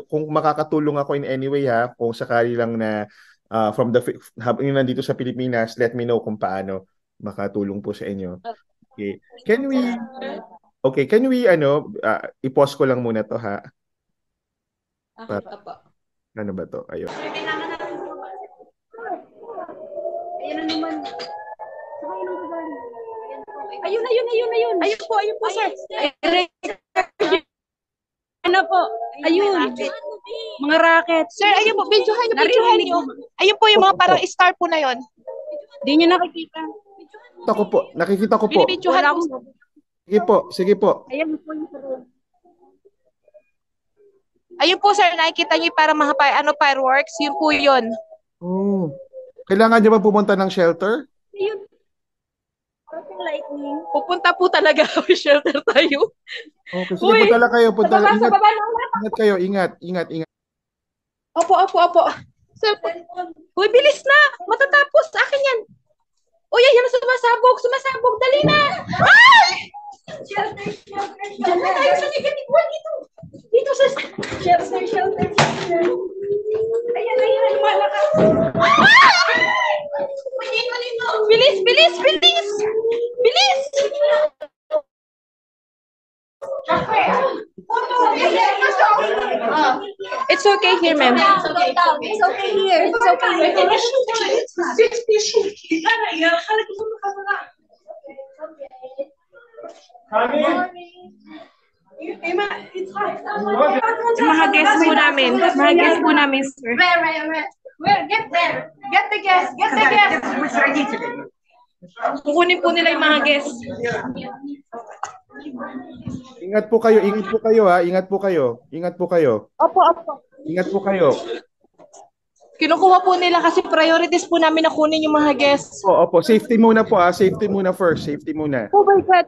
kung makakatulong ako in any way ha, kung sakali lang na from the habang yun nandito sa Pilipinas, let me know kung paano makatulong po sa inyo. Okay. Can we i-pause ko lang muna to ha. Okay, opo. Ano ba to? Ayun. Ayun na naman. Ayun. Ayun po, sir. Ano po? Ayun. Mga racket. Sir, ayun po, videohan niyo. Ayun po yung mga parang star po na yon. Di nyo nakikita. Nakikita ko po. Binibidyohan po. Sige po. Ayun po yung sir. Ayun po, sir, nakikita niyo para mga fireworks. Yun po yun. Oh. Kailangan niyo ba pumunta ng shelter? Ayun. Lightning. Pupunta po talaga kami shelter tayo. Okay, sige, punta lang kayo. Ingat kayo, ingat. Opo. Sir, uy, bilis na. Matatapos. Akin yan. Uy, ayan na sumasabog. Dali na. Ay! Diyan na tayo sa negative one dito. Dito sa shelter. Ayan. Malakas. Bilis. It's okay here, ma'am. It's okay here. Mga guests po namin, sir. Where? Get there. Get the guests. Kukunin po nila yung mga guests. Ingat po kayo ha. Ingat po kayo. Opo. Ingat po kayo. Kinukuha po nila kasi priorities po namin na kunin yung mga guests. Opo. Safety muna po ha. Safety muna first. Oh my God.